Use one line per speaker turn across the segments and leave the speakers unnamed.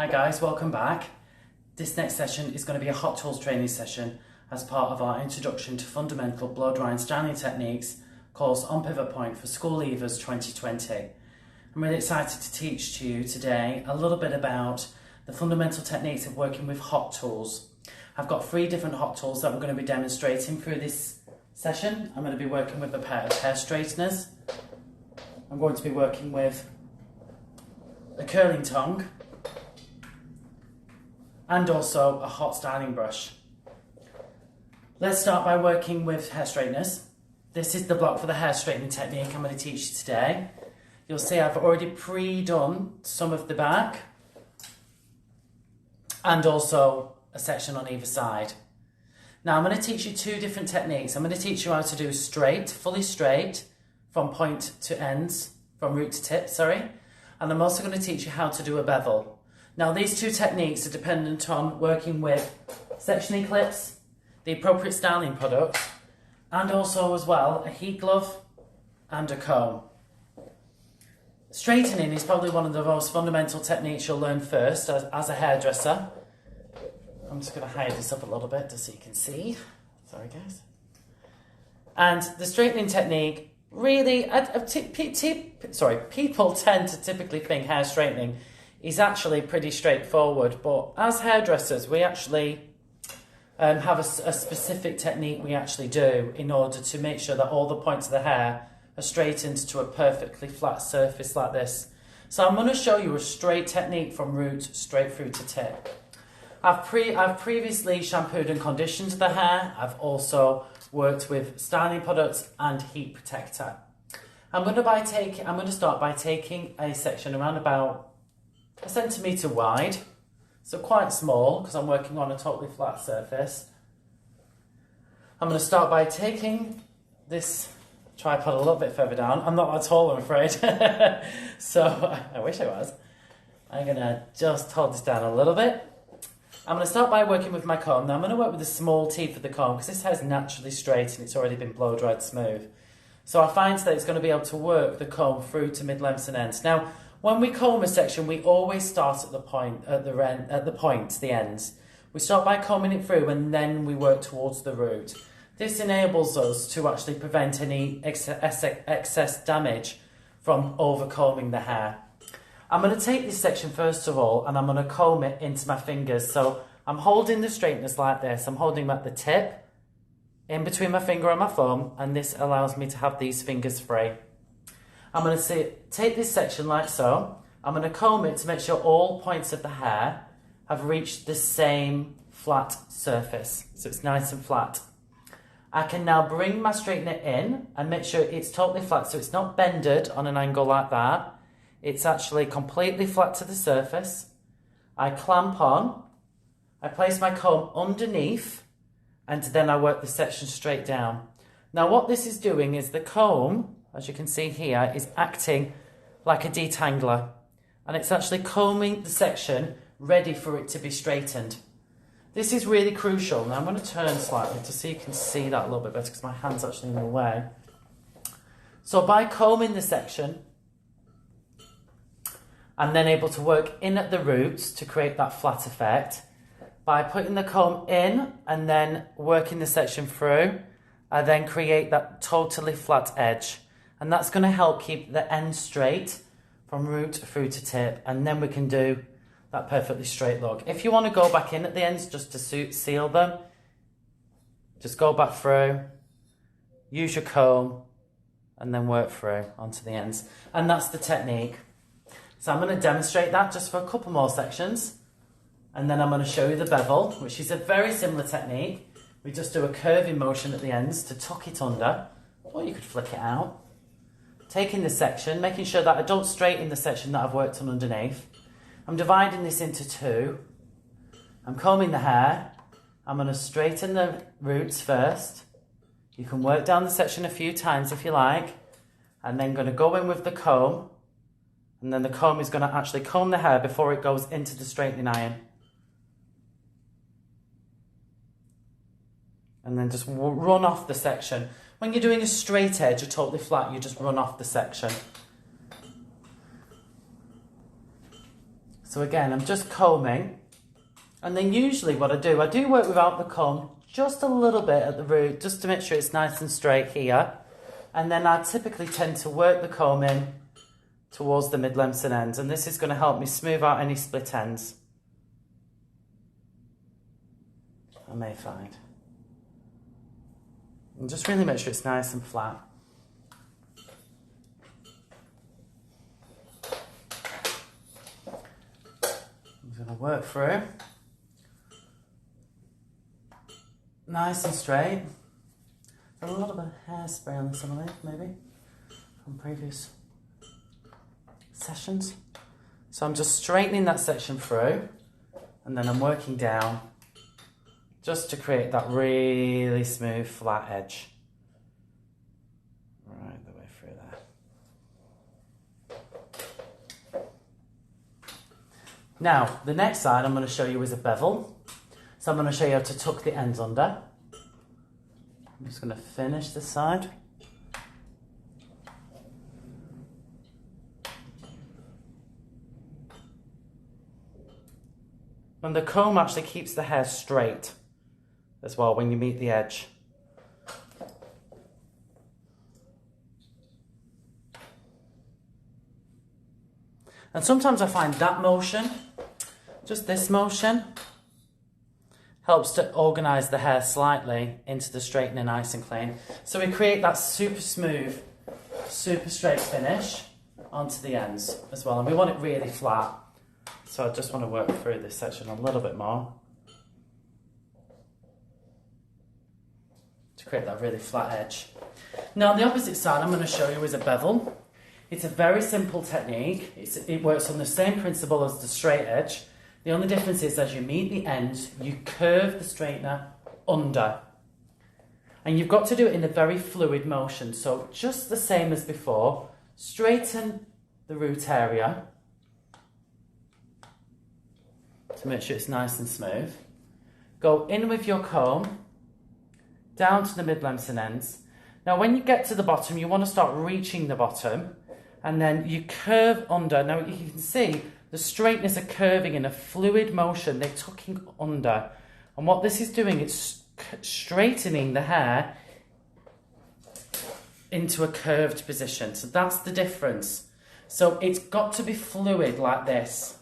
Hi guys, welcome back. This next session is going to be a hot tools training session as part of our introduction to fundamental blow dry and styling techniques course on Pivot Point for School Leavers 2020. I'm really excited to teach to you today a little bit about the fundamental techniques of working with hot tools. I've got 3 different hot tools that we're going to be demonstrating through this session. I'm going to be working with a pair of hair straighteners. I'm going to be working with a curling tong and also a hot styling brush. Let's start by working with hair straighteners. This is the block for the hair straightening technique I'm going to teach you today. You'll see I've already pre-done some of the back and also a section on either side. Now I'm going to teach you 2 different techniques. I'm going to teach you how to do straight, fully straight, from point to ends, from root to tip, sorry. And I'm also going to teach you how to do a bevel. Now these 2 techniques are dependent on working with sectioning clips, the appropriate styling product, and also as well a heat glove and a comb. Straightening is probably one of the most fundamental techniques you'll learn first as a hairdresser. I'm just going to hide this up a little bit just so you can see. Sorry guys. And the straightening technique, really, people tend to typically think hair straightening is actually pretty straightforward, but as hairdressers we actually have a specific technique we actually do in order to make sure that all the points of the hair are straightened to a perfectly flat surface like this. So I'm going to show you a straight technique from root straight through to tip. I've previously shampooed and conditioned the hair. I've also worked with styling products and heat protector. I'm going to start by taking a section around about 1 centimetre wide, so quite small because I'm working on a totally flat surface. I'm going to start by taking this tripod a little bit further down. I'm not that tall, I'm afraid, so I wish I was. I'm going to just hold this down a little bit. I'm going to start by working with my comb. Now I'm going to work with the small teeth of the comb because this hair is naturally straight and it's already been blow dried smooth. So I find that it's going to be able to work the comb through to mid-lengths and ends. Now, when we comb a section, we always start at the ends. We start by combing it through and then we work towards the root. This enables us to actually prevent any excess damage from over-combing the hair. I'm going to take this section first of all and I'm going to comb it into my fingers. So I'm holding the straighteners like this. I'm holding them at the tip, in between my finger and my thumb, and this allows me to have these fingers free. I'm going to take this section like so. I'm going to comb it to make sure all points of the hair have reached the same flat surface. So it's nice and flat. I can now bring my straightener in and make sure it's totally flat. So it's not bended on an angle like that. It's actually completely flat to the surface. I clamp on. I place my comb underneath and then I work the section straight down. Now what this is doing is the comb, as you can see here, is acting like a detangler, and it's actually combing the section ready for it to be straightened. This is really crucial. Now I'm going to turn slightly just so you can see that a little bit better because my hand's actually in the way. So by combing the section, I'm then able to work in at the roots to create that flat effect. By putting the comb in and then working the section through, I then create that totally flat edge. And that's going to help keep the end straight from root through to tip. And then we can do that perfectly straight look. If you want to go back in at the ends just to seal them, just go back through, use your comb, and then work through onto the ends. And that's the technique. So I'm going to demonstrate that just for a couple more sections. And then I'm going to show you the bevel, which is a very similar technique. We just do a curving motion at the ends to tuck it under, or you could flick it out. Taking the section, making sure that I don't straighten the section that I've worked on underneath. I'm dividing this into 2. I'm combing the hair. I'm going to straighten the roots first. You can work down the section a few times if you like. And then going to go in with the comb. And then the comb is going to actually comb the hair before it goes into the straightening iron. And then just run off the section. When you're doing a straight edge, or totally flat, you just run off the section. So again, I'm just combing. And then usually what I do work without the comb just a little bit at the root, just to make sure it's nice and straight here. And then I typically tend to work the comb in towards the mid-lengths and ends. And this is going to help me smooth out any split ends I may find. And just really make sure it's nice and flat. I'm going to work through. Nice and straight. A little bit of hairspray on this, I believe, maybe, from previous sessions. So I'm just straightening that section through, and then I'm working down just to create that really smooth, flat edge. Right the way through there. Now, the next side I'm going to show you is a bevel. So I'm going to show you how to tuck the ends under. I'm just going to finish this side. And the comb actually keeps the hair straight as well when you meet the edge. And sometimes I find that motion, just this motion, helps to organise the hair slightly into the straightening nice and clean. So we create that super smooth, super straight finish onto the ends as well. And we want it really flat. So I just want to work through this section a little bit more to create that really flat edge. Now the opposite side I'm going to show you is a bevel. It's a very simple technique. It works on the same principle as the straight edge. The only difference is as you meet the ends, you curve the straightener under. And you've got to do it in a very fluid motion. So just the same as before, straighten the root area to make sure it's nice and smooth. Go in with your comb, down to the mid-lengths and ends. Now when you get to the bottom, you want to start reaching the bottom, and then you curve under. Now you can see the straighteners are curving in a fluid motion. They're tucking under. And what this is doing, it's straightening the hair into a curved position. So that's the difference. So it's got to be fluid like this.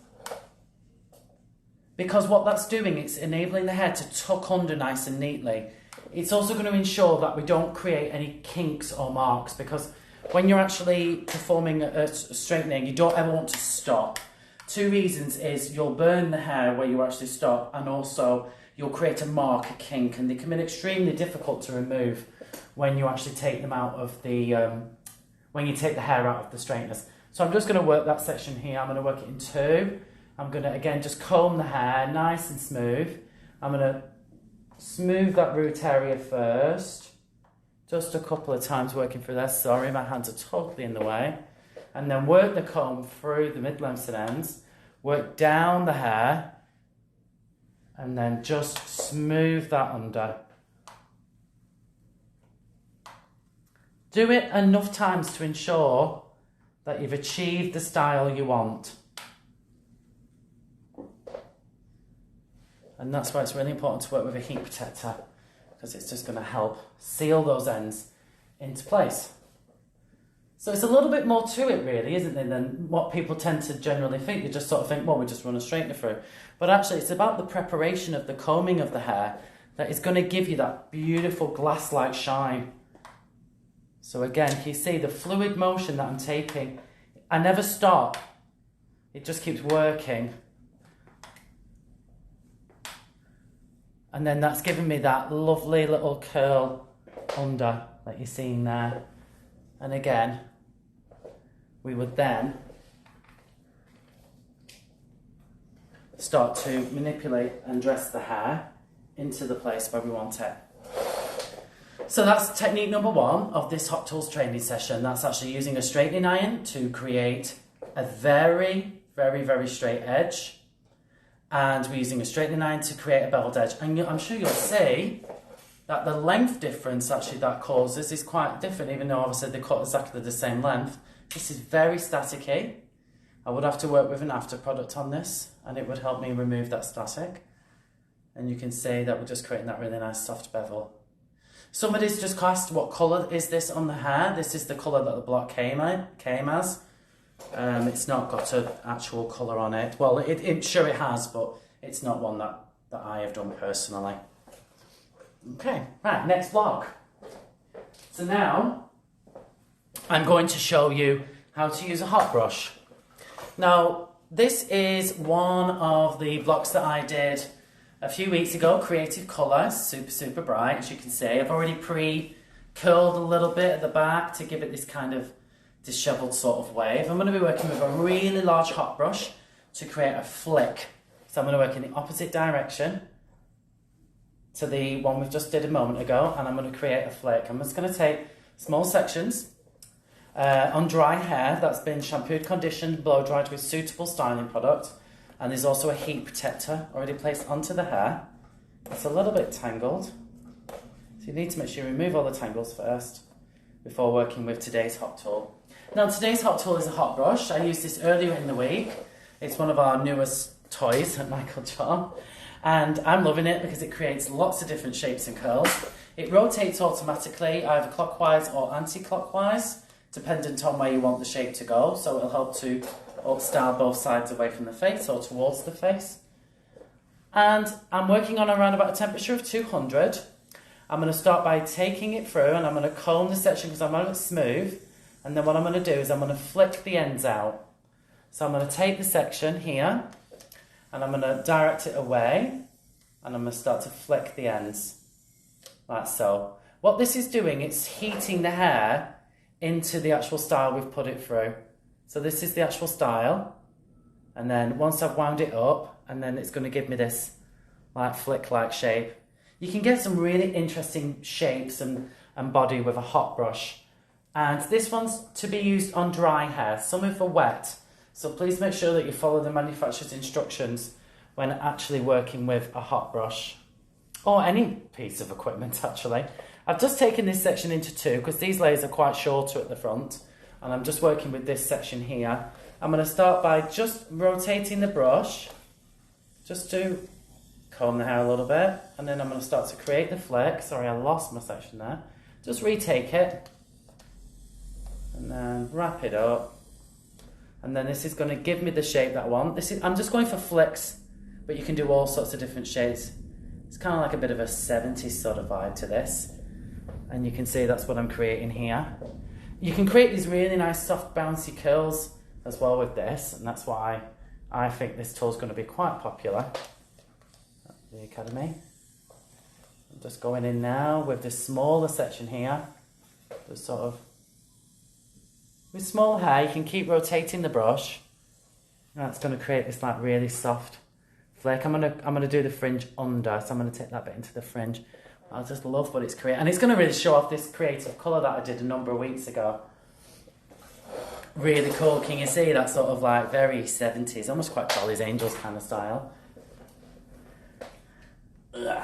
Because what that's doing, it's enabling the hair to tuck under nice and neatly. It's also going to ensure that we don't create any kinks or marks, because when you're actually performing a straightening, you don't ever want to stop. Two reasons is you'll burn the hair where you actually stop, and also you'll create a mark, a kink, and they can be extremely difficult to remove when you actually take them out of the, when you take the hair out of the straighteners. So I'm just going to work that section here. I'm going to work it in two. I'm going to, again, just comb the hair nice and smooth. I'm going to smooth that root area first. Just a couple of times working through that. Sorry, my hands are totally in the way. And then work the comb through the mid-lengths and ends. Work down the hair. And then just smooth that under. Do it enough times to ensure that you've achieved the style you want. And that's why it's really important to work with a heat protector, because it's just going to help seal those ends into place. So it's a little bit more to it really, isn't there, than what people tend to generally think. They just sort of think, well, we just run a straightener through. But actually it's about the preparation of the combing of the hair that is going to give you that beautiful glass-like shine. So again, you see the fluid motion that I'm taking. I never stop. It just keeps working. And then that's giving me that lovely little curl under that you're seeing there. And again, we would then start to manipulate and dress the hair into the place where we want it. So that's technique number one of this Hot Tools training session. That's actually using a straightening iron to create a very, very, very straight edge. And we're using a straightening iron to create a beveled edge. And I'm sure you'll see that the length difference actually that causes is quite different, even though obviously they cut exactly the same length. This is very staticky. I would have to work with an after product on this, and it would help me remove that static. And you can see that we're just creating that really nice soft bevel. Somebody's just asked, what colour is this on the hair? This is the colour that the block came as. It's not got an actual colour on it. Well, sure it has, but it's not one that I have done personally. Okay, right, next block. So now, I'm going to show you how to use a hot brush. Now, this is one of the blocks that I did a few weeks ago, Creative Colour, super bright, as you can see. I've already pre-curled a little bit at the back to give it this kind of dishevelled sort of wave. I'm going to be working with a really large hot brush to create a flick. So I'm going to work in the opposite direction to the one we just did a moment ago, and I'm going to create a flick. I'm just going to take small sections on dry hair that's been shampooed, conditioned, blow dried with suitable styling product. And there's also a heat protector already placed onto the hair. It's a little bit tangled, so you need to make sure you remove all the tangles first before working with today's hot tool. Now, today's hot tool is a hot brush. I used this earlier in the week. It's one of our newest toys at Michaeljohn, and I'm loving it because it creates lots of different shapes and curls. It rotates automatically, either clockwise or anti-clockwise, dependent on where you want the shape to go, so it'll help to style both sides away from the face or towards the face. And I'm working on around about a temperature of 200. I'm going to start by taking it through, and I'm going to comb the section because I want it smooth. And then what I'm going to do is I'm going to flick the ends out. So I'm going to take the section here, and I'm going to direct it away, and I'm going to start to flick the ends, like so. What this is doing, it's heating the hair into the actual style we've put it through. So this is the actual style, and then once I've wound it up, and then it's going to give me this like flick-like shape. You can get some really interesting shapes and body with a hot brush. And this one's to be used on dry hair, some are for wet. So please make sure that you follow the manufacturer's instructions when actually working with a hot brush, or any piece of equipment actually. I've just taken this section into two because these layers are quite shorter at the front. And I'm just working with this section here. I'm going to start by just rotating the brush, just to comb the hair a little bit, and then I'm going to start to create the flick. Sorry, I lost my section there. Just retake it, and then wrap it up. And then this is going to give me the shape that I want. I'm just going for flicks, but you can do all sorts of different shapes. It's kind of like a bit of a 70s sort of vibe to this. And you can see that's what I'm creating here. You can create these really nice soft bouncy curls as well with this, and that's why I think this tool is going to be quite popular at the Academy. I'm just going in now with this smaller section here, just sort of with small hair. You can keep rotating the brush. That's going to create this like really soft flick. I'm gonna do the fringe under, so I'm going to take that bit into the fringe. I just love what it's creating. And it's going to really show off this creative colour that I did a number of weeks ago. Really cool. Can you see that sort of like very 70s, almost quite Charlie's Angels kind of style. There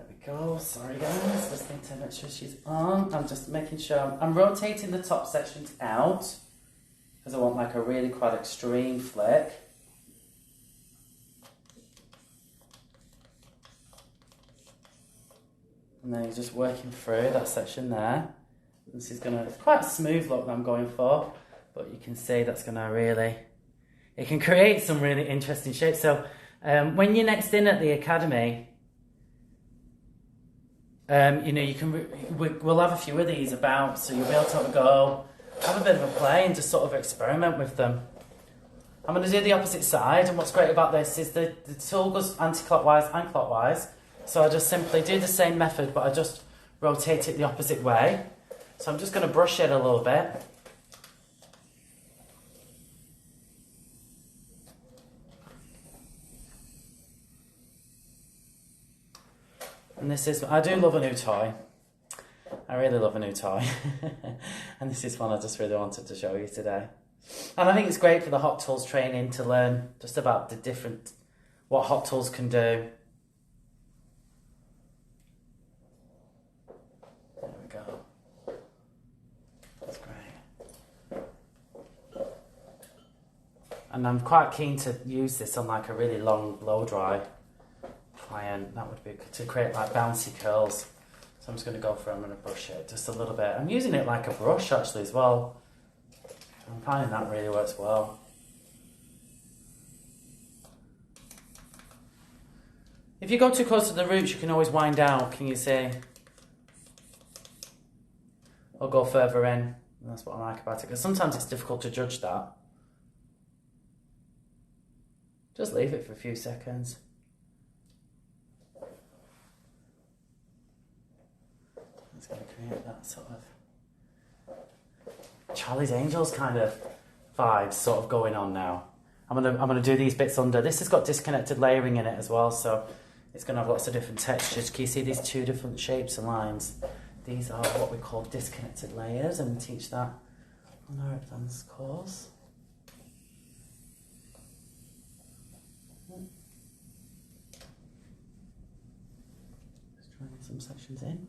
we go. Sorry guys, just need to make sure she's on. I'm just making sure I'm rotating the top sections out because I want like a really quite extreme flick. And then you're just working through that section there. This is it's quite a smooth look that I'm going for, but you can see that's gonna really, it can create some really interesting shapes. So when you're next in at the Academy, you know, we'll have a few of these about, so you'll be able to have a go, have a bit of a play and just sort of experiment with them. I'm gonna do the opposite side, and what's great about this is the tool goes anti-clockwise and clockwise. So I just simply do the same method, but I just rotate it the opposite way. So I'm just going to brush it a little bit. And this is, I do love a new toy. I really love a new toy. And this is one I just really wanted to show you today. And I think it's great for the hot tools training to learn just about what hot tools can do. And I'm quite keen to use this on like a really long blow dry client. That would be to create like bouncy curls. So I'm just going to go for it, I'm going to brush it just a little bit. I'm using it like a brush actually as well. I'm finding that really works well. If you go too close to the roots, you can always wind out, can you see? Or go further in. And that's what I like about it, because sometimes it's difficult to judge that. Just leave it for a few seconds. It's going to create that sort of Charlie's Angels kind of vibes sort of going on now. I'm gonna do these bits under. This has got disconnected layering in it as well, so it's going to have lots of different textures. Can you see these two different shapes and lines? These are what we call disconnected layers, and we teach that on our advanced course. Just trying some sections in.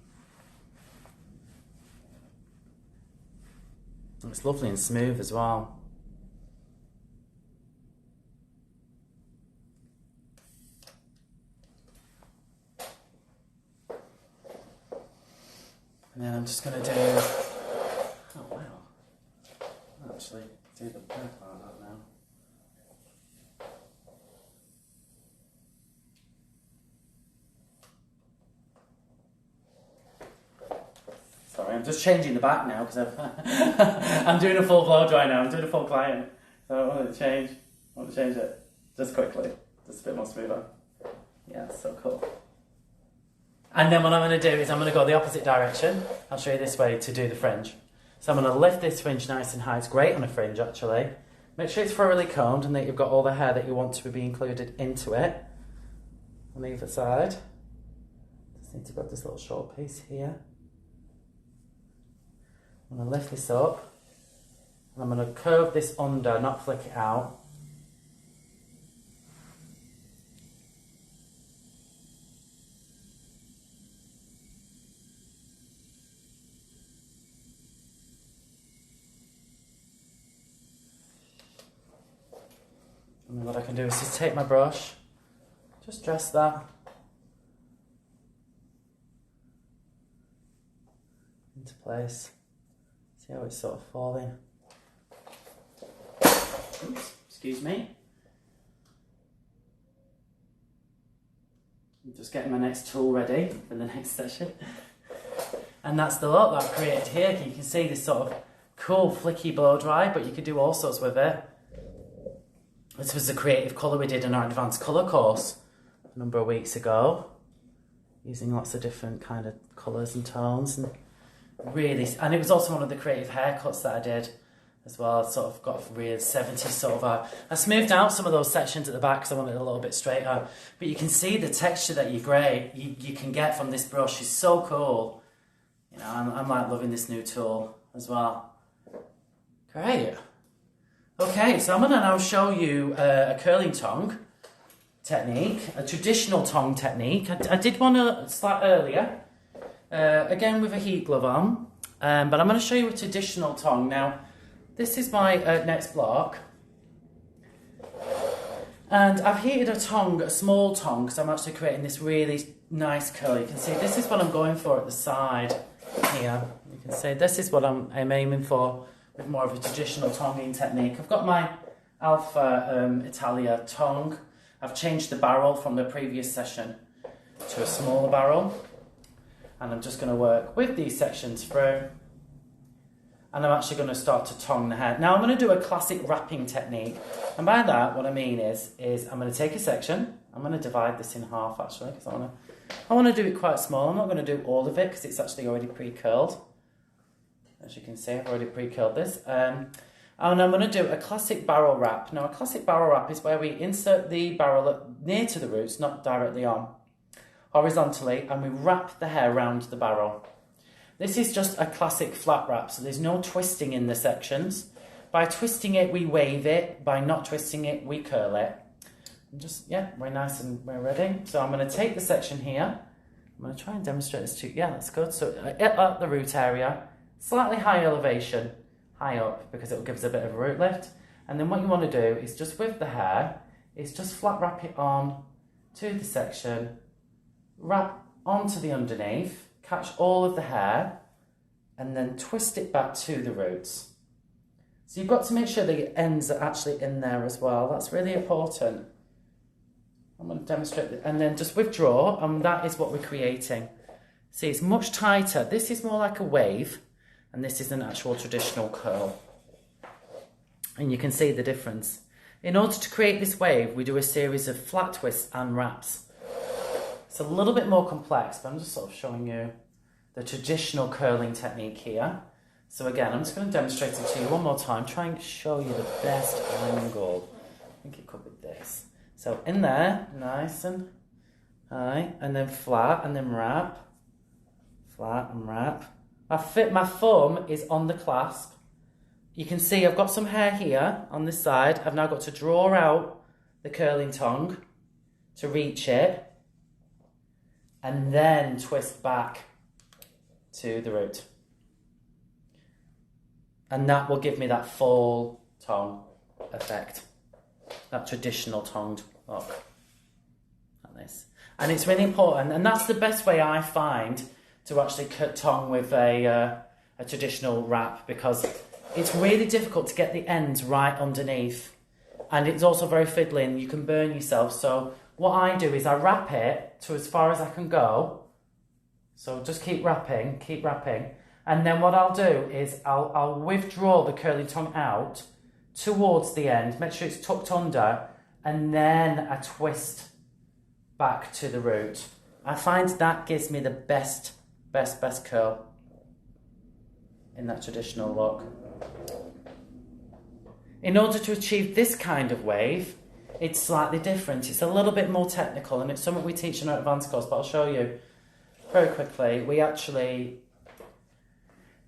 And it's lovely and smooth as well. And then I'm just going to do, oh wow, I'll actually do the back part of that now. Sorry, I'm just changing the back now because I'm doing a full blow dry now, I'm doing a full client. So I want to change it just quickly, just a bit more smoother. Yeah, it's so cool. And then what I'm going to do is I'm going to go the opposite direction. I'll show you this way to do the fringe. So I'm going to lift this fringe nice and high. It's great on a fringe actually. Make sure it's thoroughly combed and that you've got all the hair that you want to be included into it. On either side. Just need to grab this little short piece here. I'm going to lift this up. And I'm going to curve this under, not flick it out. And then what I can do is just take my brush, just dress that into place. See how it's sort of falling. Oops, excuse me. I'm just getting my next tool ready for the next session. And that's the look that I've created here. You can see this sort of cool flicky blow dry, but you could do all sorts with it. This was the creative colour we did in our advanced colour course a number of weeks ago, using lots of different kind of colours and tones, and really, and it was also one of the creative haircuts that I did as well. Sort of got a real 70s sort of I smoothed out some of those sections at the back because I wanted it a little bit straighter, but you can see the texture that you can get from this brush is so cool. You know, I'm like loving this new tool as well. Great. Okay, so I'm going to now show you a curling tong technique, a traditional tong technique. I did one earlier, again with a heat glove on, but I'm going to show you a traditional tong. Now, this is my next block, and I've heated a tong, a small tong, because I'm actually creating this really nice curl. You can see this is what I'm going for at the side here. You can see this is what I'm aiming for. With more of a traditional tonging technique. I've got my Alpha Italia tong. I've changed the barrel from the previous session to a smaller barrel. And I'm just going to work with these sections through. And I'm actually going to start to tong the hair. Now I'm going to do a classic wrapping technique. And by that, what I mean is I'm going to take a section. I'm going to divide this in half actually, because I want to do it quite small. I'm not going to do all of it because it's actually already pre-curled. As you can see, I've already pre-curled this. And I'm going to do a classic barrel wrap. Now, a classic barrel wrap is where we insert the barrel near to the roots, not directly on, horizontally, and we wrap the hair around the barrel. This is just a classic flat wrap, so there's no twisting in the sections. By twisting it, we wave it. By not twisting it, we curl it. And just, yeah, we're nice and we're ready. So I'm going to take the section here. I'm going to try and demonstrate this to you. Yeah, that's good. So at the root area, slightly high elevation, high up, because it will give us a bit of a root lift. And then what you want to do is just with the hair, is just flat wrap it on to the section, wrap onto the underneath, catch all of the hair, and then twist it back to the roots. So you've got to make sure the ends are actually in there as well. That's really important. I'm going to demonstrate it. And then just withdraw, and that is what we're creating. See, it's much tighter. This is more like a wave, and this is an actual traditional curl. And you can see the difference. In order to create this wave, we do a series of flat twists and wraps. It's a little bit more complex, but I'm just sort of showing you the traditional curling technique here. So again, I'm just going to demonstrate it to you one more time, try and show you the best angle. I think it could be this. So in there, nice and high, and then flat, and then wrap, flat and wrap. My thumb is on the clasp. You can see I've got some hair here on this side. I've now got to draw out the curling tongue to reach it, and then twist back to the root. And that will give me that full tongue effect, that traditional tongued look, like this. And it's really important, and that's the best way I find to actually cut tongue with a traditional wrap, because it's really difficult to get the ends right underneath, and it's also very fiddly and you can burn yourself. So what I do is I wrap it to as far as I can go. So just keep wrapping, and then what I'll do is I'll withdraw the curly tongue out towards the end, make sure it's tucked under, and then I twist back to the root. I find that gives me the best curl in that traditional look. In order to achieve this kind of wave, it's slightly different. It's a little bit more technical, and it's something we teach in our advanced course, but I'll show you very quickly. We actually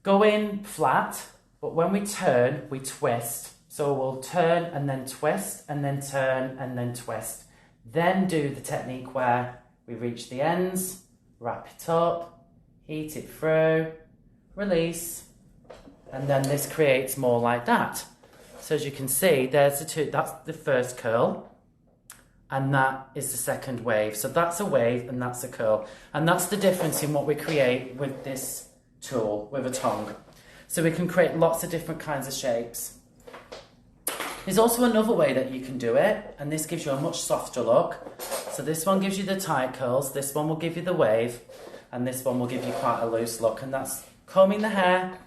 go in flat, but when we turn, we twist. So we'll turn and then twist, and then turn and then twist. Then do the technique where we reach the ends, wrap it up, heat it through, release, and then this creates more like that. So as you can see, there's the two, that's the first curl, and that is the second wave. So that's a wave and that's a curl. And that's the difference in what we create with this tool, with a tongue. So we can create lots of different kinds of shapes. There's also another way that you can do it, and this gives you a much softer look. So this one gives you the tight curls, this one will give you the wave, and this one will give you quite a loose look, and that's combing the hair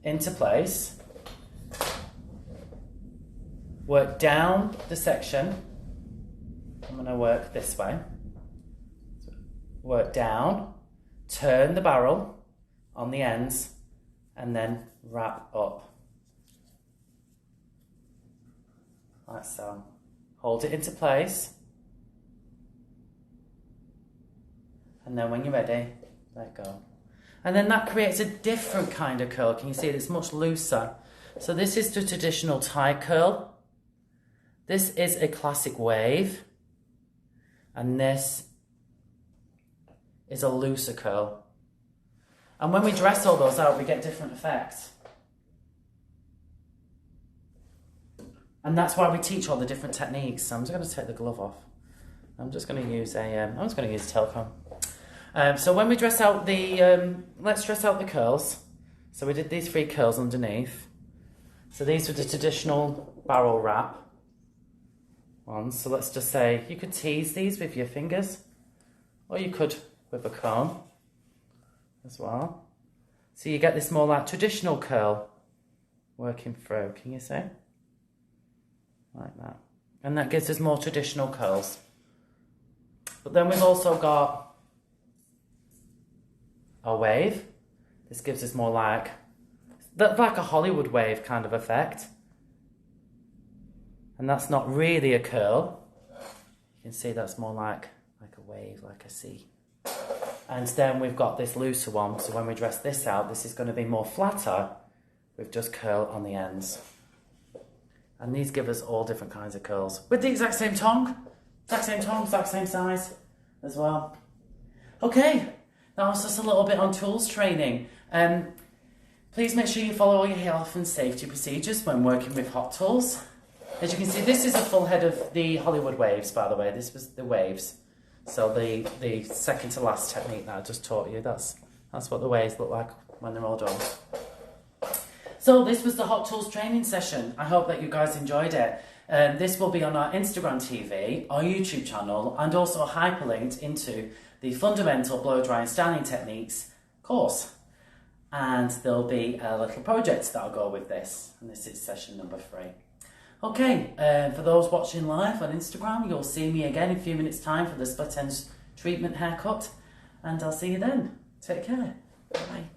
into place. Work down the section. I'm going to work this way. Work down, turn the barrel on the ends, and then wrap up. Like so. Hold it into place. And then when you're ready, let go. And then that creates a different kind of curl. Can you see it? It's much looser. So this is the traditional tight curl. This is a classic wave, and this is a looser curl. And when we dress all those out, we get different effects. And that's why we teach all the different techniques. So I'm just going to take the glove off. I'm just going to use a telecomb. So when we dress out the, let's dress out the curls. So we did these 3 curls underneath. So these were the traditional barrel wrap ones. So let's just say you could tease these with your fingers, or you could with a comb as well. So you get this more like traditional curl working through. Can you see? Like that. And that gives us more traditional curls. But then we've also got a wave. This gives us more like a Hollywood wave kind of effect. And that's not really a curl. You can see that's more like a wave, like a sea. And then we've got this looser one. So when we dress this out, this is going to be more flatter with just curl on the ends. And these give us all different kinds of curls with the exact same tongue, exact same size as well. Okay, that was just a little bit on tools training. Please Please make sure you follow all your health and safety procedures when working with hot tools. As you can see, this is a full head of the Hollywood waves, by the way. This was the waves. So the second to last technique that I just taught you, that's what the waves look like when they're all done. So this was the Hot Tools training session. I hope that you guys enjoyed it. This will be on our Instagram TV, our YouTube channel, and also hyperlinked into the Fundamental Blow Dry and Styling Techniques course. And there'll be a little project that'll go with this. And this is session number 3. Okay, for those watching live on Instagram, you'll see me again in a few minutes' time for the split ends treatment haircut. And I'll see you then. Take care. Bye.